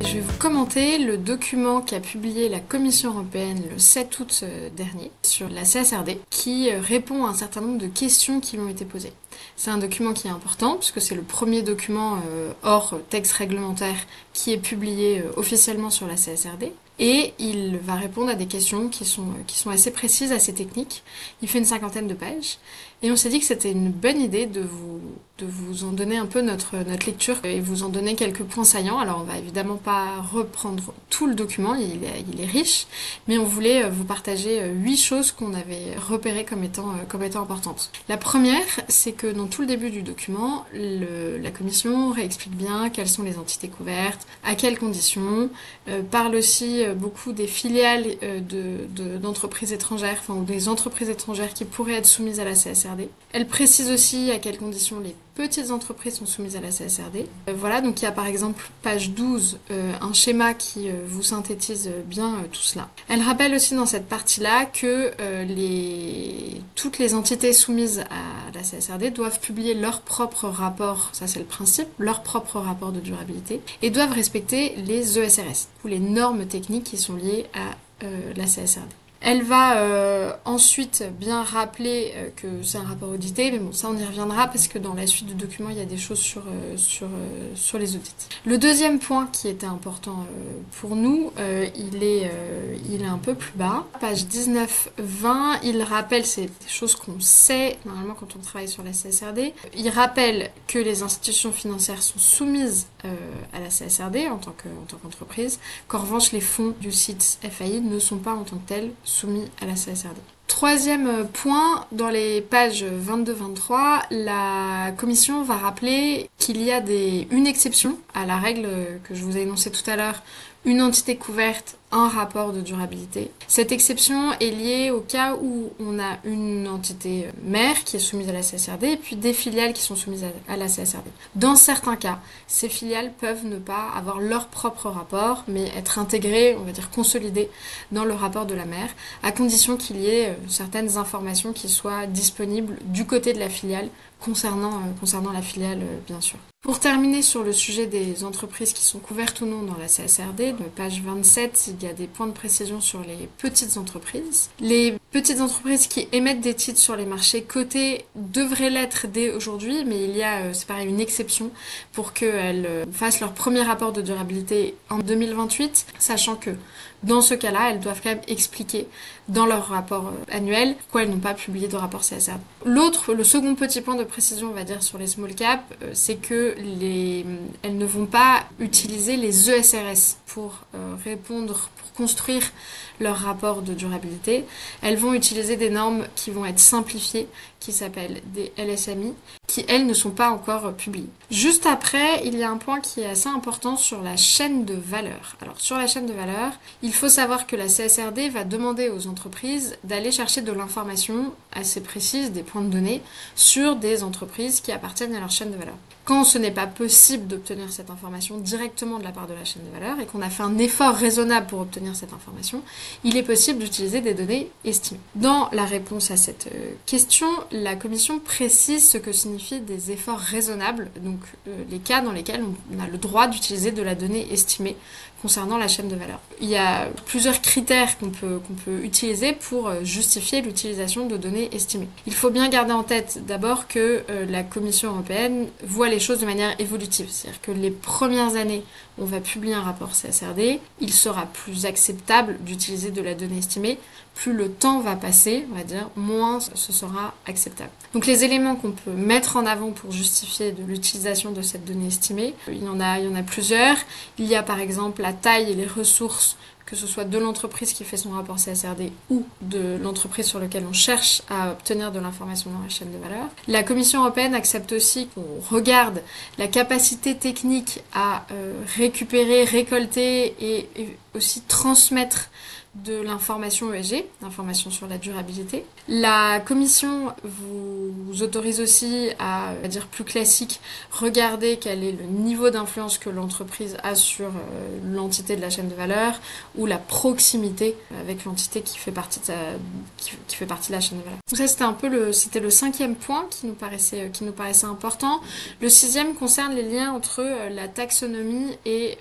Je vais vous commenter le document qu'a publié la Commission européenne le 7 août dernier sur la CSRD qui répond à un certain nombre de questions qui lui ont été posées. C'est un document qui est important puisque c'est le premier document hors texte réglementaire qui est publié officiellement sur la CSRD. Et il va répondre à des questions qui sont assez précises, assez techniques. Il fait une 50aine de pages. Et on s'est dit que c'était une bonne idée de vous en donner un peu notre lecture et vous en donner quelques points saillants. Alors on va évidemment pas reprendre tout le document, il est riche, mais on voulait vous partager 8 choses qu'on avait repérées comme étant importantes. La première, c'est que dans tout le début du document, la Commission réexplique bien quelles sont les entités couvertes, à quelles conditions, parle aussi beaucoup des filiales d'entreprises étrangères, ou des entreprises étrangères qui pourraient être soumises à la CSRD. Elle précise aussi à quelles conditions les petites entreprises sont soumises à la CSRD. Voilà, donc il y a par exemple, page 12, un schéma qui vous synthétise bien tout cela. Elle rappelle aussi dans cette partie-là que toutes les entités soumises à la CSRD doivent publier leur propre rapport, ça c'est le principe, leur propre rapport de durabilité, et doivent respecter les ESRS, ou les normes techniques qui sont liées à la CSRD. Elle va ensuite bien rappeler que c'est un rapport audité, mais bon, ça on y reviendra parce que dans la suite du document, il y a des choses sur les audits. Le deuxième point qui était important pour nous, il est un peu plus bas. Page 19-20, il rappelle, c'est des choses qu'on sait normalement quand on travaille sur la CSRD, il rappelle que les institutions financières sont soumises à la CSRD en tant qu'entreprise, qu'en revanche les fonds du site FAI ne sont pas en tant que tels soumis à la CSRD. Troisième point, dans les pages 22-23, la Commission va rappeler qu'il y a une exception à la règle que je vous ai énoncée tout à l'heure, une entité couverte, un rapport de durabilité. Cette exception est liée au cas où on a une entité mère qui est soumise à la CSRD et puis des filiales qui sont soumises à la CSRD. Dans certains cas, ces filiales peuvent ne pas avoir leur propre rapport, mais être intégrées, on va dire consolidées, dans le rapport de la mère, à condition qu'il y ait certaines informations qui soient disponibles du côté de la filiale, concernant la filiale, bien sûr. Pour terminer sur le sujet des entreprises qui sont couvertes ou non dans la CSRD, de page 27, il y a des points de précision sur les petites entreprises. Les petites entreprises qui émettent des titres sur les marchés cotés devraient l'être dès aujourd'hui, mais il y a, c'est pareil, une exception pour qu'elles fassent leur premier rapport de durabilité en 2028, sachant que dans ce cas-là, elles doivent quand même expliquer dans leur rapport annuel pourquoi elles n'ont pas publié de rapport CSRD. Le second petit point de précision, on va dire, sur les small caps, c'est que elles ne vont pas utiliser les ESRS pour construire leur rapport de durabilité. Elles vont utiliser des normes qui vont être simplifiées, qui s'appellent des LSMI, qui, elles, ne sont pas encore publiées. Juste après, il y a un point qui est assez important sur la chaîne de valeur. Alors, sur la chaîne de valeur, il faut savoir que la CSRD va demander aux entreprises d'aller chercher de l'information assez précise, des points de données, sur des entreprises qui appartiennent à leur chaîne de valeur. Quand ce n'est pas possible d'obtenir cette information directement de la part de la chaîne de valeur et qu'on a fait un effort raisonnable pour obtenir cette information, il est possible d'utiliser des données estimées. Dans la réponse à cette question, la Commission précise ce que signifient des efforts raisonnables, donc les cas dans lesquels on a le droit d'utiliser de la donnée estimée concernant la chaîne de valeur. Il y a plusieurs critères qu'on peut utiliser pour justifier l'utilisation de données estimées. Il faut bien garder en tête d'abord que la Commission européenne voit les choses de manière évolutive, c'est-à-dire que les premières années, on va publier un rapport CSRD, il sera plus acceptable d'utiliser de la donnée estimée, plus le temps va passer, on va dire, moins ce sera acceptable. Donc les éléments qu'on peut mettre en avant pour justifier de l'utilisation de cette donnée estimée, il y en a plusieurs. Il y a par exemple la taille et les ressources, que ce soit de l'entreprise qui fait son rapport CSRD ou de l'entreprise sur laquelle on cherche à obtenir de l'information dans la chaîne de valeur. La Commission européenne accepte aussi qu'on regarde la capacité technique à récupérer, récolter et aussi transmettre de l'information ESG, l'information sur la durabilité. La commission vous autorise aussi à dire plus classique, regarder quel est le niveau d'influence que l'entreprise a sur l'entité de la chaîne de valeur ou la proximité avec l'entité qui fait partie de la chaîne de valeur. Donc ça c'était le 5e point qui nous paraissait important. Le 6e concerne les liens entre la taxonomie et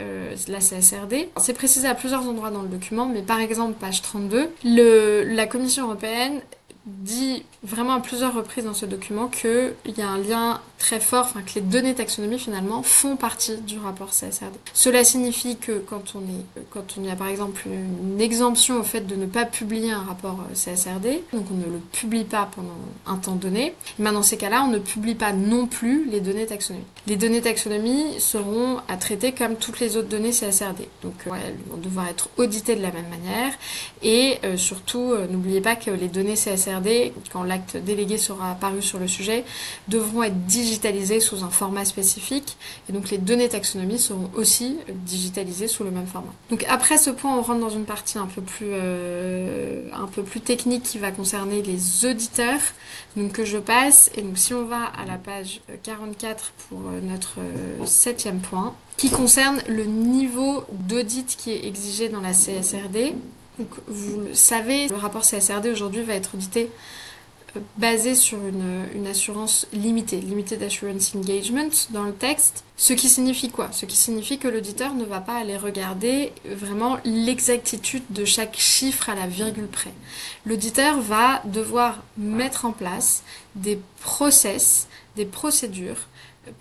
la CSRD. C'est précisé à plusieurs endroits dans le document, mais par exemple page 32, la Commission européenne dit vraiment à plusieurs reprises dans ce document qu'il y a un lien très fort, que les données taxonomie finalement font partie du rapport CSRD. Cela signifie que quand on y a par exemple une exemption au fait de ne pas publier un rapport CSRD, donc on ne le publie pas pendant un temps donné, dans ces cas-là on ne publie pas non plus les données taxonomie. Les données taxonomie seront à traiter comme toutes les autres données CSRD, donc elles vont devoir être auditées de la même manière, et surtout n'oubliez pas que les données CSRD, quand l'acte délégué sera paru sur le sujet, devront être digitalisées sous un format spécifique, et donc les données taxonomie seront aussi digitalisées sous le même format. Donc après ce point, on rentre dans une partie un peu plus technique qui va concerner les auditeurs, donc que je passe, et donc si on va à la page 44 pour notre 7e point, qui concerne le niveau d'audit qui est exigé dans la CSRD. Donc vous le savez, le rapport CSRD aujourd'hui va être audité basé sur une assurance limitée, Limited Assurance Engagement dans le texte. Ce qui signifie quoi? Ce qui signifie que l'auditeur ne va pas aller regarder vraiment l'exactitude de chaque chiffre à la virgule près. L'auditeur va devoir mettre en place des process, des procédures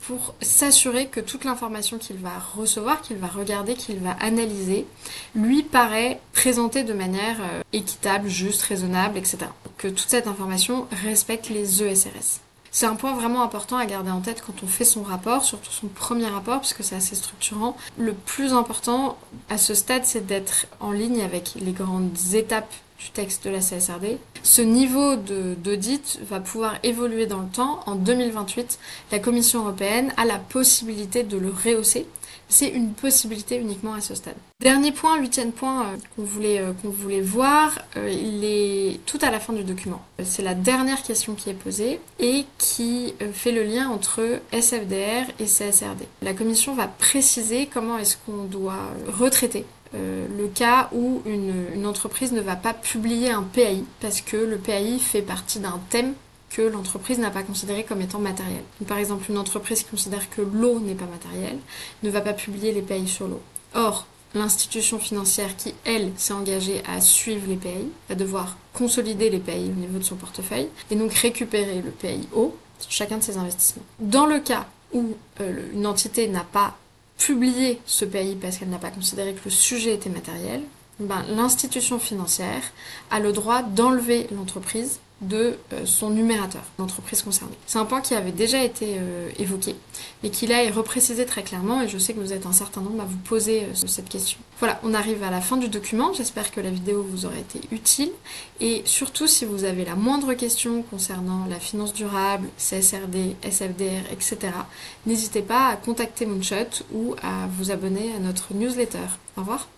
pour s'assurer que toute l'information qu'il va recevoir, qu'il va regarder, qu'il va analyser, lui paraît présentée de manière équitable, juste, raisonnable, etc. Que toute cette information respecte les ESRS. C'est un point vraiment important à garder en tête quand on fait son rapport, surtout son premier rapport, puisque c'est assez structurant. Le plus important à ce stade, c'est d'être en ligne avec les grandes étapes du texte de la CSRD. Ce niveau d'audit va pouvoir évoluer dans le temps. En 2028, la Commission européenne a la possibilité de le rehausser. C'est une possibilité uniquement à ce stade. Dernier point, 8e point qu'on voulait voir, il est tout à la fin du document. C'est la dernière question qui est posée et qui fait le lien entre SFDR et CSRD. La Commission va préciser comment est-ce qu'on doit retraiter le cas où une entreprise ne va pas publier un PAI parce que le PAI fait partie d'un thème que l'entreprise n'a pas considéré comme étant matériel. Donc, par exemple, une entreprise qui considère que l'eau n'est pas matérielle ne va pas publier les PAI sur l'eau. Or, l'institution financière qui, elle, s'est engagée à suivre les PAI va devoir consolider les PAI au niveau de son portefeuille et donc récupérer le PAI eau sur chacun de ses investissements. Dans le cas où une entité n'a pas publié ce PAI parce qu'elle n'a pas considéré que le sujet était matériel, l'institution financière a le droit d'enlever l'entreprise de son numérateur, l'entreprise concernée. C'est un point qui avait déjà été évoqué, mais qui là est reprécisé très clairement, et je sais que vous êtes un certain nombre à vous poser cette question. Voilà, on arrive à la fin du document, j'espère que la vidéo vous aura été utile, et surtout si vous avez la moindre question concernant la finance durable, CSRD, SFDR, etc., n'hésitez pas à contacter Moonshot ou à vous abonner à notre newsletter. Au revoir.